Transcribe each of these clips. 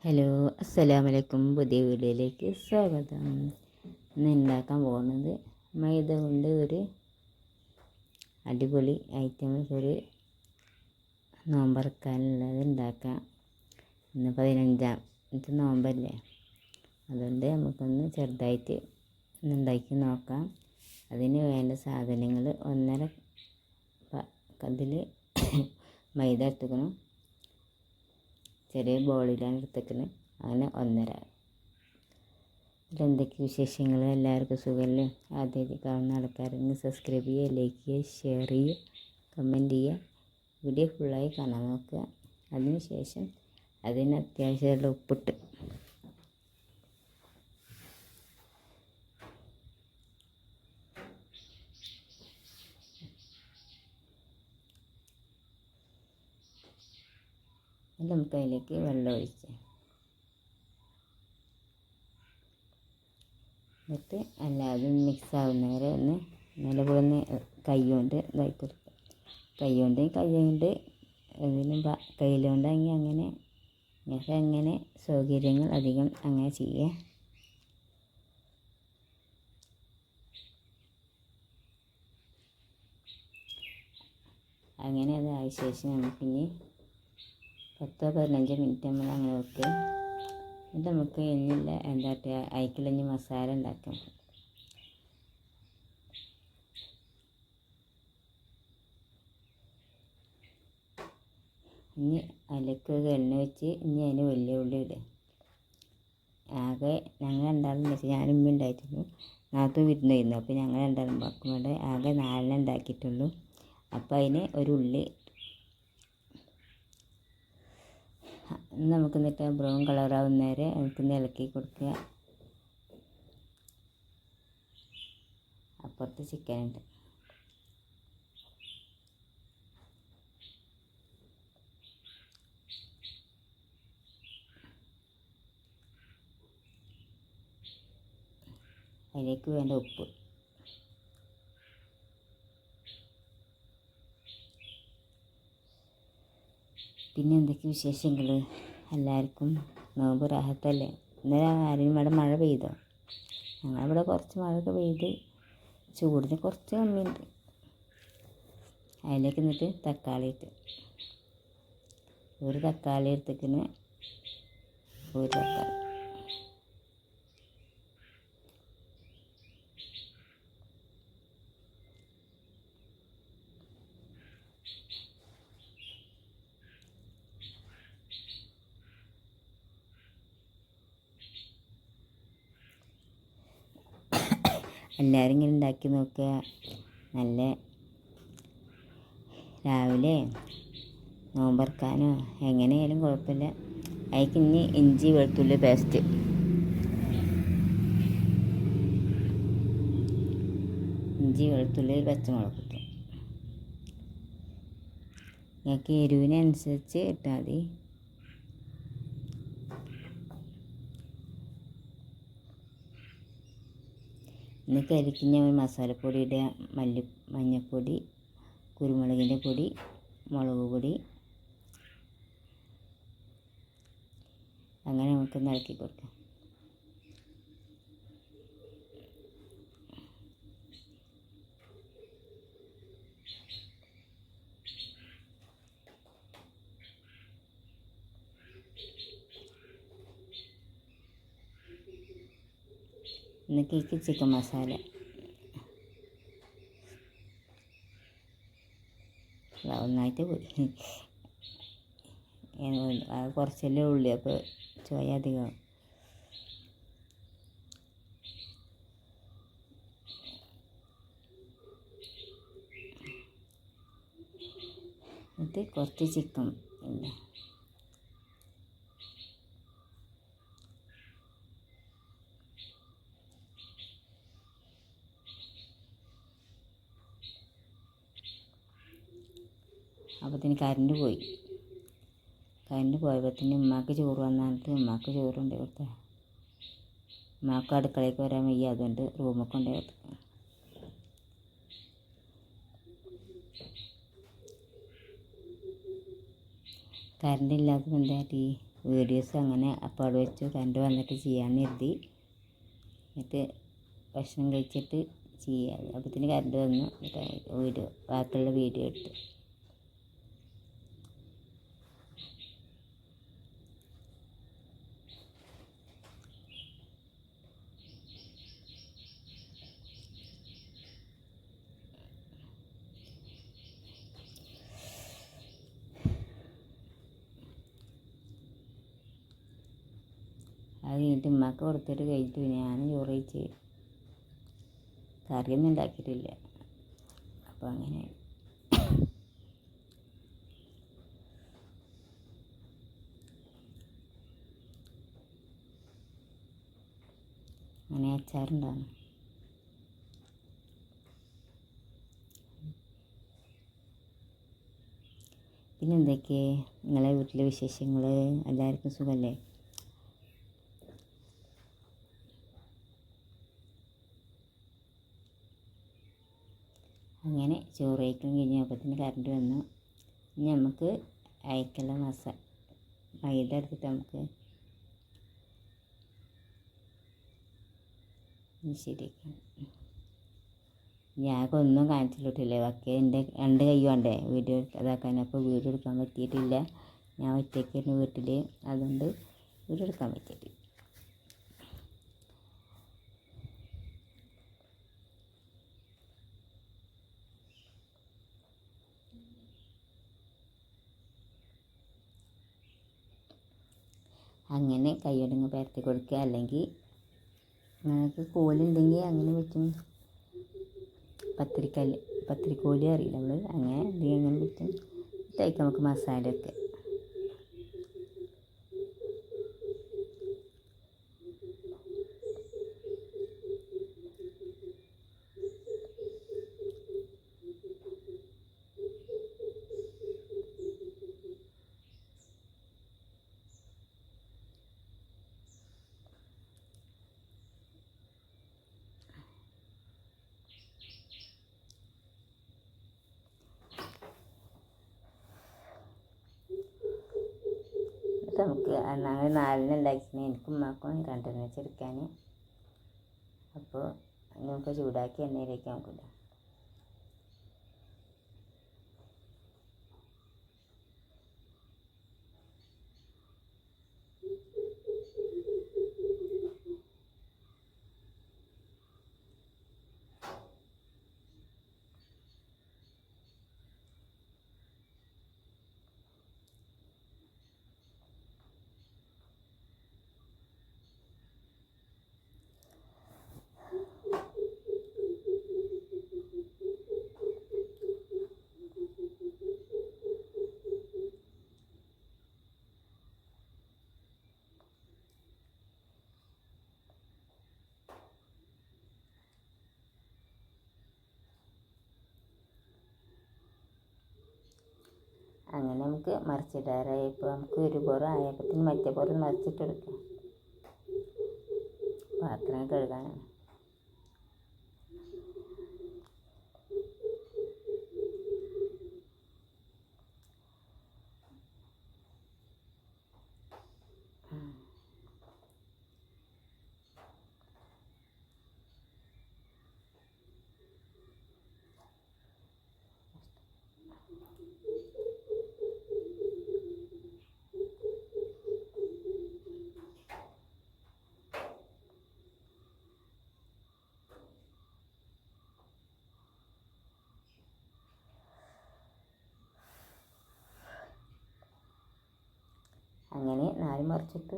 Hello, അസ്സലാമു അലൈക്കും. പുതിയ വീഡിയോയിലേക്ക് സ്വാഗതം. ഇന്ന് ഉണ്ടാക്കാൻ പോകുന്നത് മൈദ കൊണ്ട് ഒരു അടിപൊളി ഐറ്റംസ്, ഒരു നോമ്പറക്കാനുള്ളത് ഉണ്ടാക്കാം. ഇന്ന് 15-ാമത്തെ നോമ്പല്ലേ, അതുകൊണ്ട് നമുക്കൊന്ന് ചെറുതായിട്ട് ഉണ്ടാക്കി നോക്കാം. അതിന് വേണ്ട സാധനങ്ങൾ: 1.5 കതിൽ മൈദ എടുത്തുക്കണം, ചെറിയ ബോളിലാണ് എടുത്തേക്കുന്നത്. അങ്ങനെ 1.5. എന്തൊക്കെ വിശേഷങ്ങൾ? എല്ലാവർക്കും സുഖമല്ലേ? ആദ്യമായിട്ട് കാണുന്ന ആൾക്കാരെങ്കിൽ സബ്സ്ക്രൈബ് ചെയ്യുക, ലൈക്ക് ചെയ്യുക, ഷെയർ ചെയ്യുക, കമൻറ്റ് ചെയ്യുക. വീഡിയോ ഫുള്ളായി കാണാൻ നോക്കുക. അതിനുശേഷം അതിന് അത്യാവശ്യമുള്ള ഉപ്പിട്ട് നമുക്ക് അതിലേക്ക് വെള്ളം ഒഴിച്ച് എന്നിട്ട് എല്ലാതും മിക്സ് ആവുന്നവരെ ഒന്ന് നല്ലപോലെ ഒന്ന് കൈ കൊണ്ട് ഇതാക്കി കൊടുക്കുക. കൈ കൊണ്ട് ഇതിന് കയ്യിലുണ്ടെങ്കിൽ അങ്ങനെ നിങ്ങൾക്ക് അങ്ങനെ സൗകര്യങ്ങൾ അധികം അങ്ങനെ ചെയ്യുക. അങ്ങനെ അതായ ശേഷം നമുക്കിനി 10-15 മിനിറ്റ് നമ്മൾ അങ്ങനെ വെക്കുക. എന്നിട്ട് നമുക്ക് ഇന്നില്ല അതിക്കുള്ള മസാല ഉണ്ടാക്കാം. ഇനി അതിലേക്ക് എണ്ണ വെച്ച് അതിന് വലിയ ഉള്ളി ഇടുക. ആകെ ഞങ്ങൾ രണ്ടാളും വെച്ച് ഞാനും ഉണ്ടായിട്ടുള്ളൂ, നാത്തു വിരുന്നായിരുന്നു. അപ്പോൾ ഞങ്ങൾ രണ്ടാളും വെക്കുമ്പോൾ ആകെ 4 ഉണ്ടാക്കിയിട്ടുള്ളൂ. അപ്പോൾ അതിന് ഒരു ഉള്ളി നമുക്ക് എന്നിട്ട് ബ്രൗൺ കളറാവുന്നവരെ നമുക്കൊന്ന് ഇളക്കി കൊടുക്കുക. അപ്പുറത്ത് ചിക്കൻ ഉണ്ട്. അതിലേക്ക് വേണ്ട ഉപ്പ്, പിന്നെ എന്തൊക്കെ വിശേഷങ്ങൾ? എല്ലാവർക്കും നോമ്പ് റാഹത്തല്ലേ? ഇന്നലെ ആരും ഇവിടെ മഴ പെയ്തോ? ഞങ്ങളിവിടെ കുറച്ച് മഴയൊക്കെ പെയ്ത് ചൂടിന് കുറച്ച് കമ്മിയുണ്ട്. അതിലേക്ക് എന്നിട്ട് തക്കാളി ഇട്ട്, ഒരു തക്കാളി എടുത്തേക്കിന്, ഒരു തക്കാളി. എല്ലാവരും ഇങ്ങനെ ഉണ്ടാക്കി നോക്കുക. നല്ല രാവിലെ നോമ്പറക്കാനോ എങ്ങനെയായാലും കുഴപ്പമില്ല. അതിലേക്ക് ഇനി ഇഞ്ചി വെളുത്തുള്ളി പേസ്റ്റ്, ഇഞ്ചി വെളുത്തുള്ളി പച്ചമുളക് ഇട്ടു. നിങ്ങൾക്ക് എരിവിനനുസരിച്ച് ഇട്ടാൽ മതി. എന്നിട്ട് അതിലേക്ക് ഞാൻ മസാലപ്പൊടി ഇടുക. മഞ്ഞൾപ്പൊടി, കുരുമുളകിൻ്റെ പൊടി, മുളക് പൊടി. അങ്ങനെ നമുക്കൊന്ന് ഇളക്കി കൊടുക്കാം. എന്നിട്ട് ചിക്കൻ മസാല ഒന്നായിട്ട് പോയി. കുറച്ചല്ലേ ഉള്ളി, അപ്പോൾ ചോയ അധികം. എന്നിട്ട് കുറച്ച് ചിക്കൻ ഇല്ല. അപ്പോഴത്തേന് കറണ്ട് പോയി. കറണ്ട് പോയപ്പോഴത്തേന് ഉമ്മാക്ക് ചോറ് വന്നിട്ട് ഉമ്മാക്ക് ചോറുണ്ട് കൊടുത്ത. ഉമ്മാക്ക് അടുക്കളയ്ക്ക് വരാൻ വയ്യ, അതുകൊണ്ട് റൂമിൽ കൊണ്ടുപോയി കൊടുത്തു. കറണ്ട് ഇല്ലാത്തത് എന്താ വീഡിയോസ് അങ്ങനെ അപ്പാട് വെച്ചു. കറണ്ട് വന്നിട്ട് ചെയ്യാമെന്ന് കരുതി. എന്നിട്ട് ഭക്ഷണം കഴിച്ചിട്ട് ചെയ്യാം. അപ്പത്തിന് കറണ്ട് വന്നു. വീഡിയോ ബാക്കിയുള്ള വീഡിയോ എടുത്തു. അത് കഴിഞ്ഞിട്ട് ഉമ്മക്ക് കൊടുത്തിട്ട് കഴിഞ്ഞിട്ട് ഞാൻ ചോറ് കഴിച്ച്. കറിയൊന്നും ഉണ്ടാക്കിയിട്ടില്ല. അപ്പോൾ അങ്ങനെ അച്ചാറുണ്ടാകും. പിന്നെ എന്തൊക്കെ നിങ്ങളെ വീട്ടിലെ വിശേഷങ്ങൾ? എല്ലാവർക്കും സുഖമല്ലേ? അങ്ങനെ ചോറ് കഴിക്കാൻ കഴിഞ്ഞപ്പോഴത്തേന് കറണ്ട് വന്നു. ഇനി നമുക്ക് അയക്കുള്ള മൈദ എടുത്തിട്ട് നമുക്ക് ശരിയാക്കാം. ഞാനൊന്നും കാണിച്ചിട്ടില്ലേ. ബാക്കി എൻ്റെ 2 കൈ വേണ്ടേ വീഡിയോ ഇതാക്കാൻ. അപ്പോൾ വീഡിയോ എടുക്കാൻ പറ്റിയിട്ടില്ല. ഞാൻ ഒറ്റയ്ക്കായിരുന്നു വീട്ടിൽ, അതുകൊണ്ട് വീഡിയോ എടുക്കാൻ പറ്റിയിട്ടില്ല. അങ്ങനെ കൈയോടങ്ങ് പരത്തി കൊടുക്കുക. അല്ലെങ്കിൽ നിങ്ങൾക്ക് കോലുണ്ടെങ്കിൽ അങ്ങനെ വെച്ചും, പത്തിരിക്കോല് അറിയില്ല നമ്മൾ, അങ്ങനെ എന്തെങ്കിലും അങ്ങനെ വെച്ചും ഇട്ടേക്ക് നമുക്ക് മസാലയൊക്കെ. നമുക്ക് ഞങ്ങൾ 4 ഉണ്ടാക്കിന്. എനിക്കും ഉമ്മാക്കും 2 വെച്ചെടുക്കാൻ. അപ്പോൾ നമുക്ക് ചൂടാക്കി എണ്ണയിലേക്ക് നോക്കില്ല. അങ്ങനെ നമുക്ക് മറിച്ചിടാറായപ്പോൾ നമുക്ക് ഒരു പുറം ആയപ്പത്തിന് മറ്റേ പുറം മറിച്ചിട്ടെടുക്കാം. പാത്രം കഴുകാനാണ്. അങ്ങനെ 4 മറിച്ചിട്ട്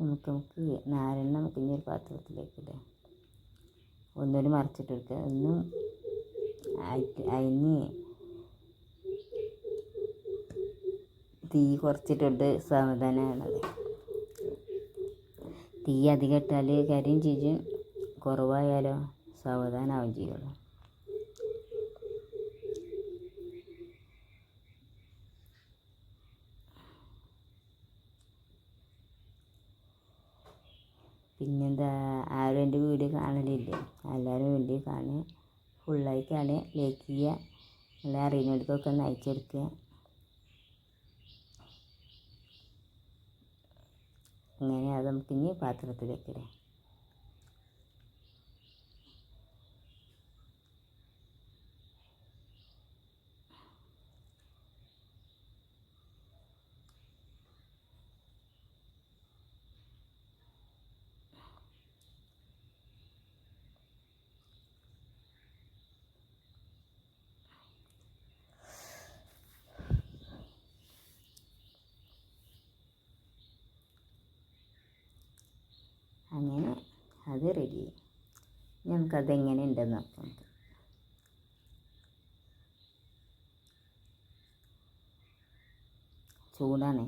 നമുക്ക് 4 നമുക്ക് ഇനി ഒരു പാത്രത്തിലേക്ക് ഇടാം. ഒന്നുകൂടി മറിച്ചിട്ടെടുക്കുക. ഒന്നും അതിന് തീ കുറച്ചിട്ടുണ്ട് സാവധാനമാണത്. തീ അധികം ഇട്ടാൽ കരിയും ചെയ്യും, കുറവായാലോ സാവധാനമാവും ചെയ്യുള്ളൂ. പിന്നെന്താ, ആരും എൻ്റെ വീഡിയോ കാണലില്ലേ? എല്ലാവരും വീഡിയോ കാണുക, ഫുള്ളായി കാണുക, ലൈക്ക് ചെയ്യുക, എല്ലാം അറിയുന്നവർക്കൊക്കെ ഒന്ന് അയച്ചു കൊടുക്കുക. അങ്ങനെ അത് നമുക്കിനി പാത്രത്തിലേക്ക് ഇടാം. അങ്ങനെ അത് റെഡി. നമുക്കതെങ്ങനെ ഉണ്ടെന്ന് നോക്കാം. ചൂടാണ്.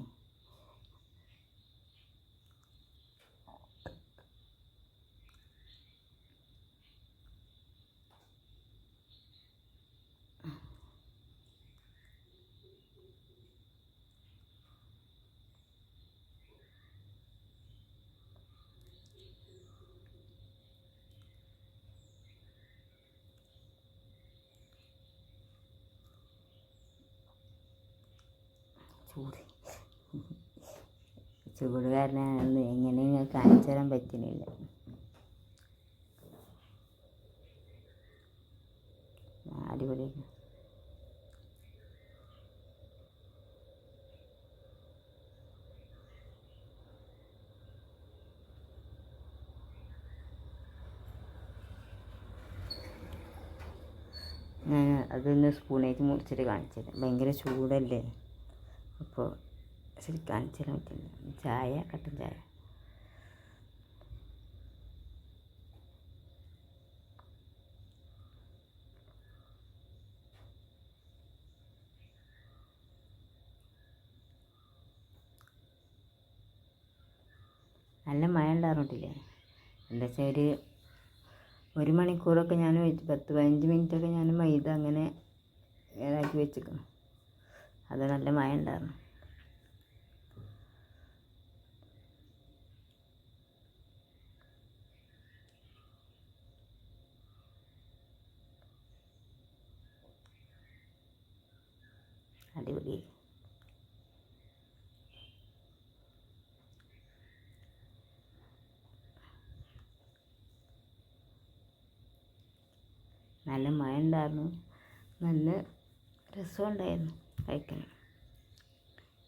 ചൂട് കാരണം എങ്ങനെ കാണിച്ചു തരാൻ പറ്റുന്നില്ല. അടിപൊളി. ഞാൻ അതൊന്ന് സ്പൂണേക്ക് മുറിച്ചിട്ട് കാണിച്ചത്. ഭയങ്കര ചൂടല്ലേ, അപ്പോൾ ശരി കാണിച്ചു തരാൻ പറ്റില്ല. ചായ, കട്ടൻ ചായ. നല്ല മഴ ഉണ്ടായിരുന്നിട്ടില്ലേ? എന്താ വെച്ചാൽ ഒരു മണിക്കൂറൊക്കെ ഞാൻ 10-15 മിനിറ്റൊക്കെ ഞാൻ മൈദ അങ്ങനെ ഇതാക്കി വെച്ചിരിക്കണം. അത് നല്ല മഴ ഉണ്ടായിരുന്നു. അടിപൊളി. നല്ല മഴ ഉണ്ടായിരുന്നു, നല്ല രസമുണ്ടായിരുന്നു കഴിക്കാൻ.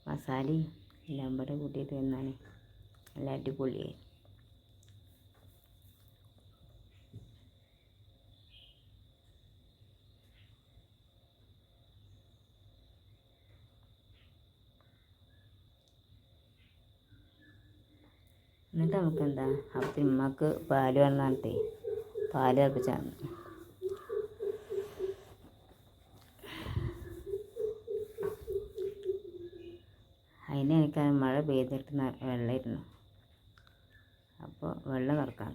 മസാലയും എല്ലാം കൂടെ കൂട്ടിയിട്ട് തിന്നാൻ നല്ല അടിപൊളിയായി. എന്നിട്ട് നമുക്കെന്താ, അപ്പം ഉമ്മക്ക് പാല് വന്നിട്ടേ പാല് തിളപ്പിച്ചാണ്. അതിന് എനിക്ക് മഴ പെയ്തിട്ട് വെള്ളമായിരുന്നു, അപ്പോൾ വെള്ളം നിറക്കാൻ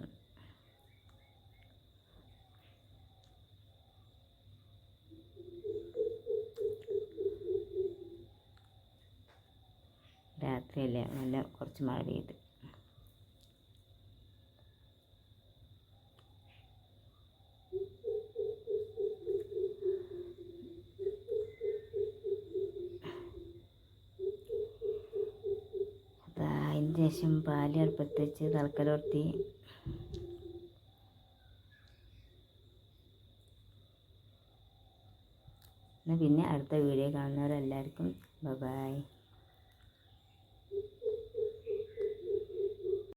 രാത്രിയല്ലേ, നല്ല കുറച്ച് മഴ പെയ്ത്. അതിന് ശേഷം പാല് അടുപ്പത്ത് വെച്ച് തിളക്കലോർത്തി. പിന്നെ അടുത്ത വീഡിയോ കാണുന്നവരെല്ലാവർക്കും ബൈ.